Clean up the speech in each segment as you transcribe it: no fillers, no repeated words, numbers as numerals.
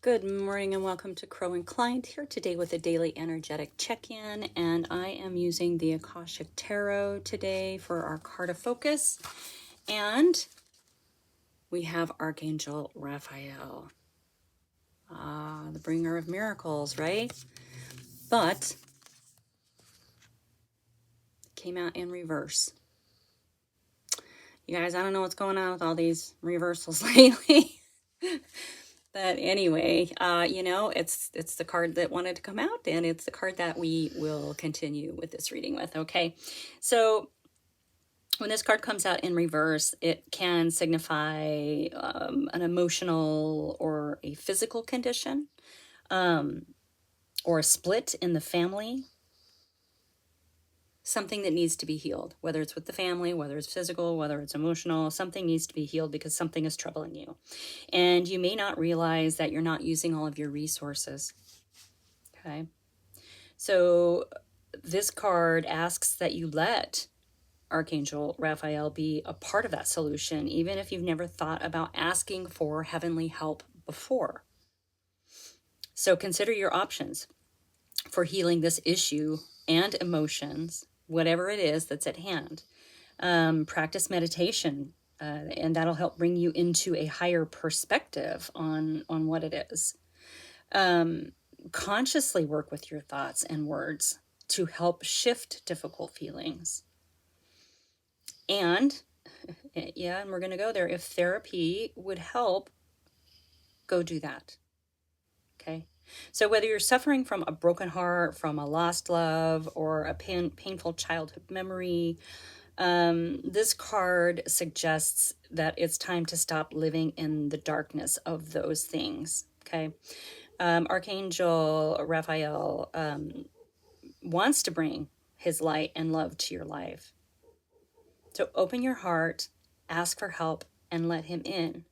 Good morning and welcome to Crow and Client here today with a daily energetic check-in, and I am using the Akashic Tarot today for our card of focus, and we have Archangel Raphael, the bringer of miracles, right? But it came out in reverse. You guys, I don't know what's going on with all these reversals lately. But anyway, it's the card that wanted to come out, and it's the card that we will continue with this reading with, okay? So when this card comes out in reverse, it can signify an emotional or a physical condition, or a split in the family, something that needs to be healed, whether it's with the family, whether it's physical, whether it's emotional. Something needs to be healed because something is troubling you. And you may not realize that you're not using all of your resources. Okay. So this card asks that you let Archangel Raphael be a part of that solution, even if you've never thought about asking for heavenly help before. So consider your options for healing this issue and emotions, whatever it is that's at hand. Practice meditation, and that'll help bring you into a higher perspective on what it is. Consciously work with your thoughts and words to help shift difficult feelings. And we're going to go there. If therapy would help, go do that. Okay. So whether you're suffering from a broken heart, from a lost love, or a painful childhood memory, this card suggests that it's time to stop living in the darkness of those things. Okay. Archangel Raphael wants to bring his light and love to your life. So open your heart, ask for help, and let him in.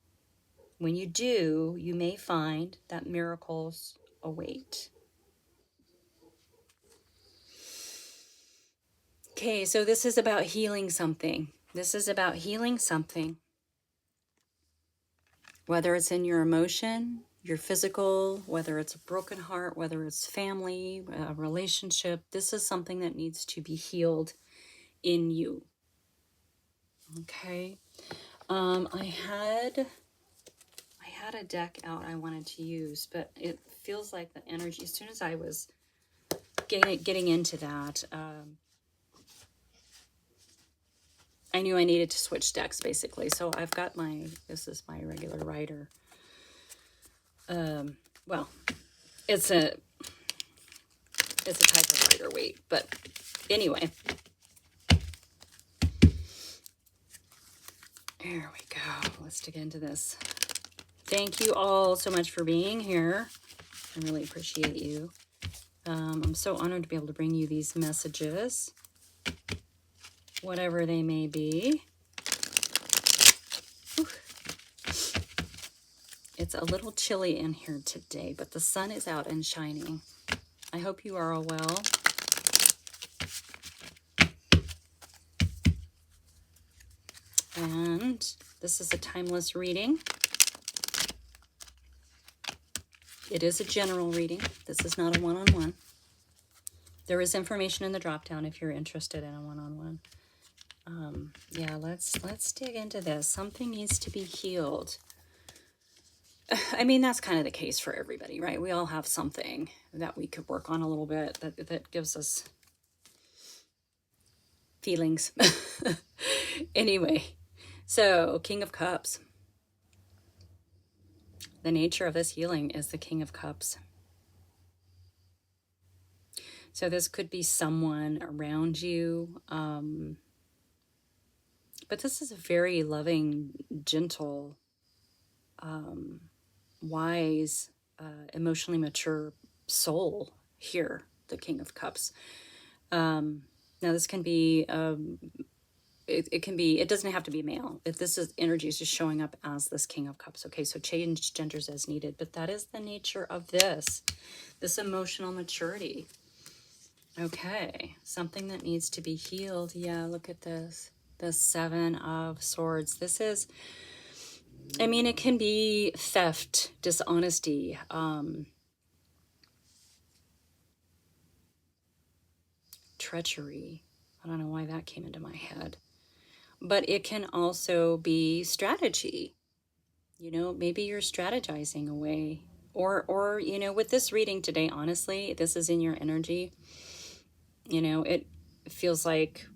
When you do, you may find that miracles await. Okay, so this is about healing something. This is about healing something. Whether it's in your emotion, your physical, whether it's a broken heart, whether it's family, a relationship, this is something that needs to be healed in you. Okay. I had a deck out I wanted to use, but it feels like the energy, as soon as I was getting into that, I knew I needed to switch decks, basically. So I've got this is my regular writer. Well, it's a type of writer weight, but anyway. There we go. Let's dig into this. Thank you all so much for being here. I really appreciate you. I'm so honored to be able to bring you these messages, whatever they may be. Whew. It's a little chilly in here today, but the sun is out and shining. I hope you are all well. And this is a timeless reading. It is a general reading. This is not a one-on-one. There is information in the drop-down if you're interested in a one-on-one. Let's dig into this. Something needs to be healed. I mean, that's kind of the case for everybody, right? We all have something that we could work on a little bit that gives us feelings. Anyway, so King of Cups. The nature of this healing is the King of Cups. So this could be someone around you. But this is a very loving, gentle, wise, emotionally mature soul here, the King of Cups. Now this can be, it doesn't have to be male. If this is energy is just showing up as this King of Cups. Okay, so change genders as needed, but that is the nature of this emotional maturity. Okay, something that needs to be healed. Yeah, look at this. The Seven of Swords. This is I mean, it can be theft, dishonesty, treachery. I don't know why that came into my head. But it can also be strategy. Maybe you're strategizing away. Or, with this reading today, honestly, this is in your energy. It feels like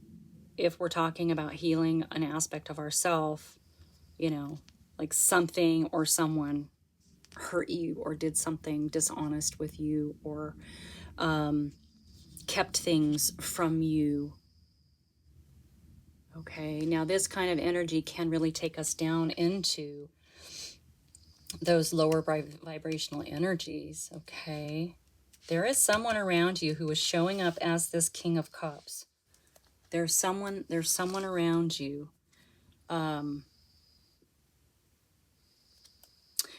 if we're talking about healing an aspect of ourself, like something or someone hurt you or did something dishonest with you or kept things from you. Okay, now this kind of energy can really take us down into those lower vibrational energies. Okay, there is someone around you who is showing up as this King of Cups. There's someone around you.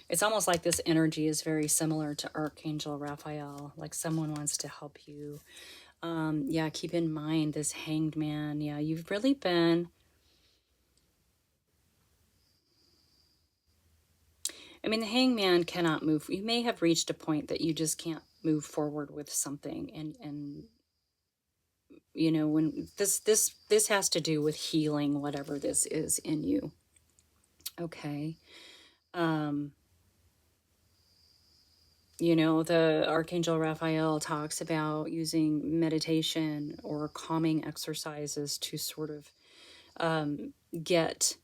It's almost like this energy is very similar to Archangel Raphael, like someone wants to help you. Yeah, keep in mind this Hanged Man. Yeah, you've really been... I mean, the Hanged Man cannot move. You may have reached a point that you just can't move forward with something, and when this has to do with healing whatever this is in you. Okay. The Archangel Raphael talks about using meditation or calming exercises to sort of get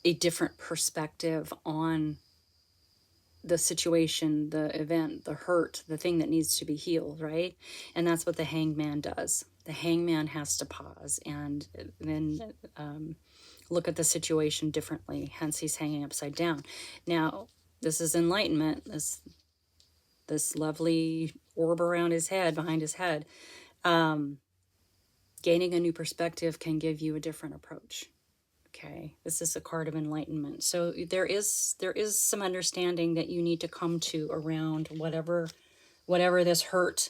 a different perspective on the situation, the event, the hurt, the thing that needs to be healed, right? And that's what the hangman does. The hangman has to pause and then look at the situation differently. Hence, he's hanging upside down. Now, this is enlightenment. This lovely orb around his head, behind his head. Gaining a new perspective can give you a different approach. Okay, this is a card of enlightenment. So there is some understanding that you need to come to around whatever this hurt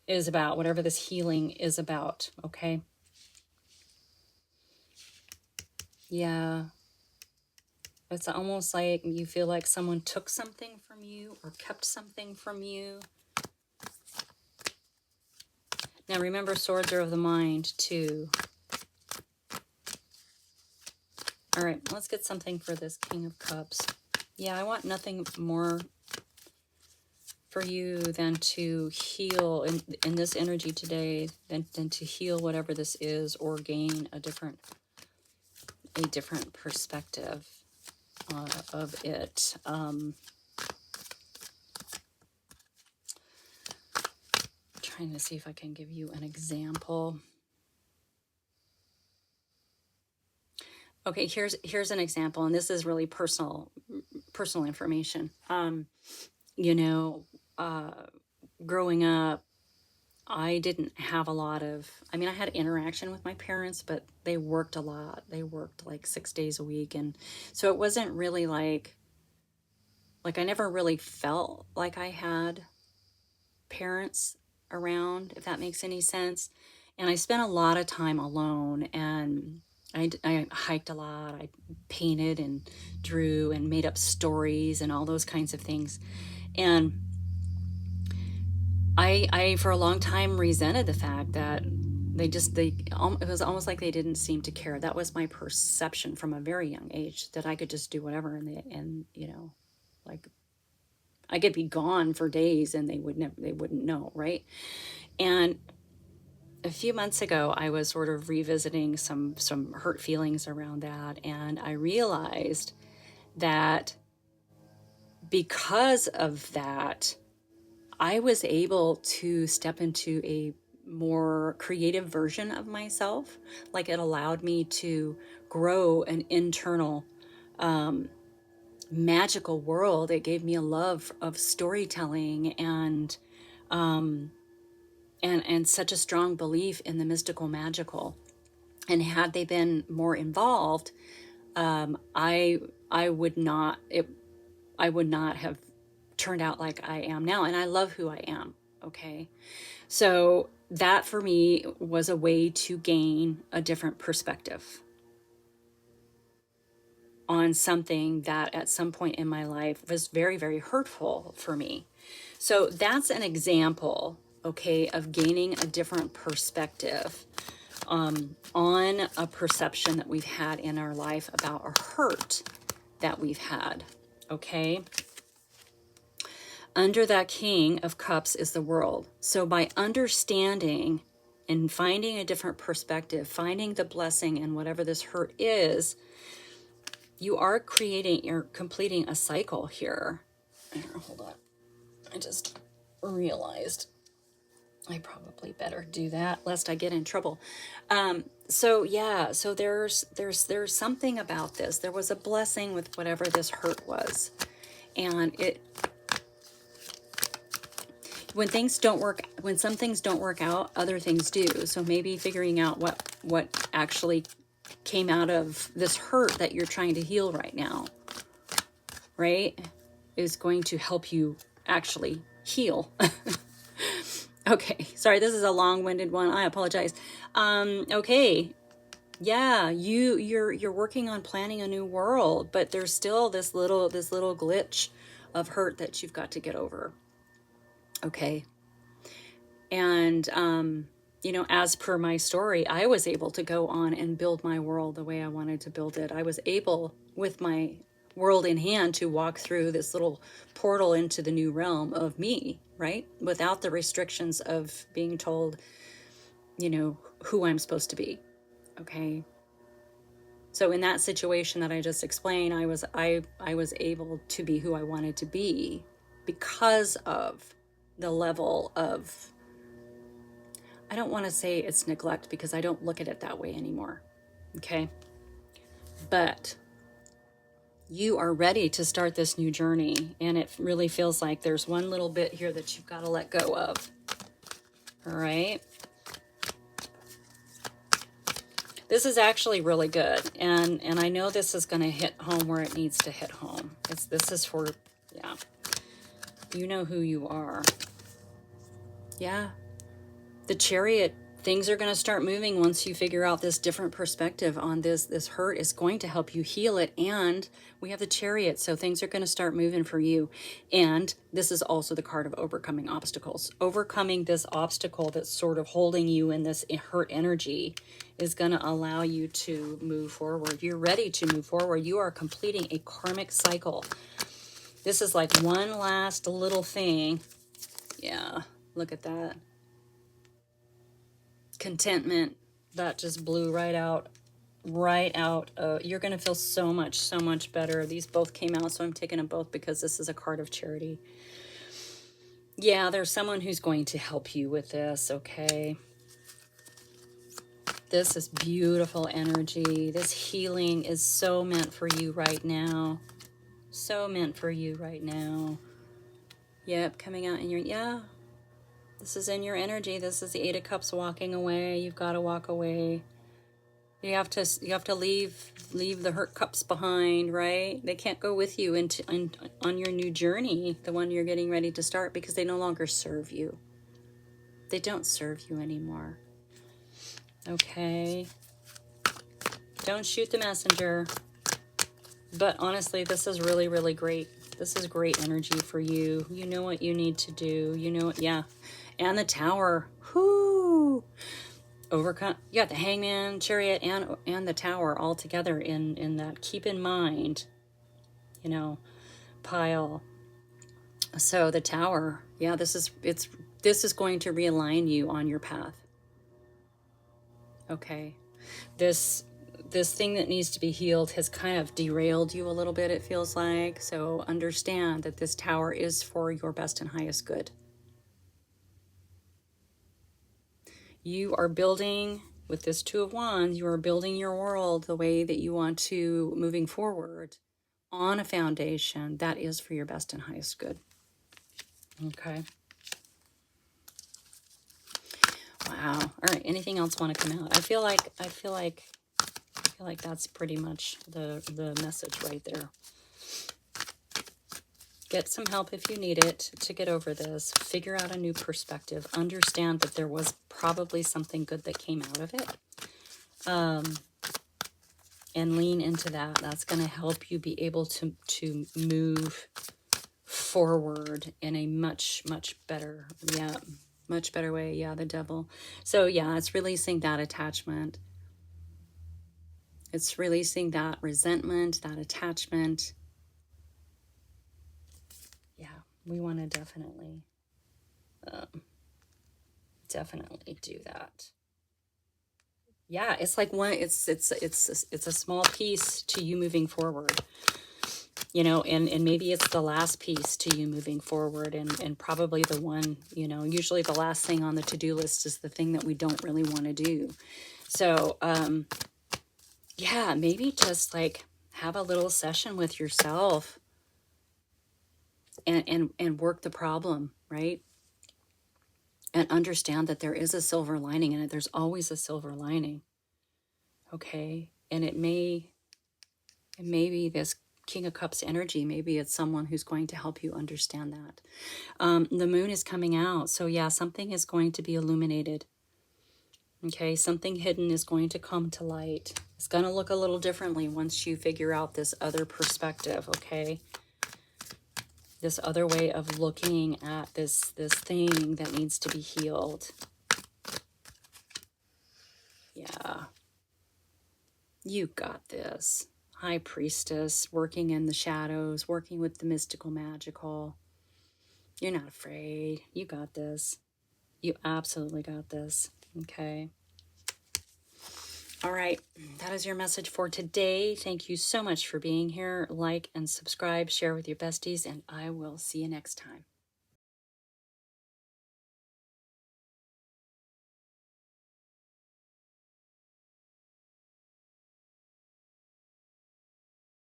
is about, whatever this healing is about. Okay. Yeah. It's almost like you feel like someone took something from you or kept something from you. Now remember, swords are of the mind too. All right, let's get something for this King of Cups. Yeah, I want nothing more for you than to heal in this energy today, than to heal whatever this is or gain a different perspective of it. Trying to see if I can give you an example. Okay, here's an example, and this is really personal information. Growing up, I didn't have a lot of, I had interaction with my parents, but they worked a lot. They worked like 6 days a week. And so it wasn't really like I never really felt like I had parents around, if that makes any sense. And I spent a lot of time alone, and I hiked a lot. I painted and drew and made up stories and all those kinds of things. And I for a long time resented the fact that it was almost like they didn't seem to care. That was my perception from a very young age, that I could just do whatever, and like I could be gone for days and they wouldn't know, right? And a few months ago, I was sort of revisiting some hurt feelings around that, and I realized that because of that, I was able to step into a more creative version of myself. Like, it allowed me to grow an internal magical world. It gave me a love of storytelling and such a strong belief in the mystical, magical. And had they been more involved, I would not have turned out like I am now. And I love who I am. Okay. So that for me was a way to gain a different perspective on something that at some point in my life was very, very hurtful for me. So that's an example, okay, of gaining a different perspective on a perception that we've had in our life about a hurt that we've had, okay? Under that King of Cups is the world. So by understanding and finding a different perspective, finding the blessing in whatever this hurt is, you're completing a cycle here. Hold on. I just realized I probably better do that lest I get in trouble. So there's something about this. There was a blessing with whatever this hurt was. And when some things don't work out, other things do. So maybe figuring out what actually came out of this hurt that you're trying to heal right now, right, is going to help you actually heal. Okay, sorry, this is a long-winded one. I apologize. Okay, yeah, you're working on planning a new world, but there's still this little glitch of hurt that you've got to get over. Okay, and as per my story, I was able to go on and build my world the way I wanted to build it. I was able, with my world in hand, to walk through this little portal into the new realm of me, right? Without the restrictions of being told, who I'm supposed to be. Okay. So in that situation that I just explained, I was able to be who I wanted to be because of the level of, I don't want to say it's neglect because I don't look at it that way anymore. Okay. But you are ready to start this new journey. And it really feels like there's one little bit here that you've got to let go of. All right. This is actually really good. And I know this is going to hit home where it needs to hit home. This is for, yeah. You know who you are. Yeah. The Chariot, things are going to start moving once you figure out this different perspective on this. This hurt is going to help you heal it. And we have the Chariot, so things are going to start moving for you. And this is also the card of overcoming obstacles. Overcoming this obstacle that's sort of holding you in this hurt energy is going to allow you to move forward. You're ready to move forward. You are completing a karmic cycle. This is like one last little thing. Yeah, look at that. Contentment, that just blew right out. You're going to feel so much better. These both came out, so I'm taking them both because this is a card of charity. Yeah, there's someone who's going to help you with this, okay? This is beautiful energy. This healing is so meant for you right now. So meant for you right now. Yep, coming out in your, yeah. This is in your energy. This is the Eight of Cups walking away. You've got to walk away. You have to leave the hurt cups behind, right? They can't go with you on your new journey, the one you're getting ready to start, because they no longer serve you. They don't serve you anymore. Okay. Don't shoot the messenger. But honestly, this is really, really great. This is great energy for you. You know what you need to do. You know, yeah. And the Tower. Whoo! Overcome. You got the Hangman, Chariot, and the Tower all together in that keep in mind, pile. So the Tower, yeah, this is going to realign you on your path. Okay. This thing that needs to be healed has kind of derailed you a little bit, it feels like. So understand that this Tower is for your best and highest good. You are building, with this Two of Wands, you are building your world the way that you want to moving forward on a foundation that is for your best and highest good. Okay. Wow. All right. Anything else want to come out? I feel like that's pretty much the message right there. Get some help if you need it to get over this. Figure out a new perspective. Understand that there was probably something good that came out of it. and lean into that. That's going to help you be able to move forward in a much better, much better way. Yeah, the Devil. So yeah, it's releasing that attachment. It's releasing that resentment, that attachment. Yeah, we want to definitely do that. Yeah, it's like one. It's a small piece to you moving forward. You know, and maybe it's the last piece to you moving forward, and probably the one, you know, usually the last thing on the to-do list is the thing that we don't really want to do. So, yeah, maybe just like have a little session with yourself and work the problem, right? And understand that there is a silver lining in it. There's always a silver lining. Okay. And it may be this King of Cups energy. Maybe it's someone who's going to help you understand that. The moon is coming out. So yeah, something is going to be illuminated. Okay, something hidden is going to come to light. It's going to look a little differently once you figure out this other perspective, okay? This other way of looking at this thing that needs to be healed. Yeah. You got this. High Priestess, working in the shadows, working with the mystical, magical. You're not afraid. You got this. You absolutely got this. Okay. All right. That is your message for today. Thank you so much for being here. Like and subscribe, share with your besties, and I will see you next time.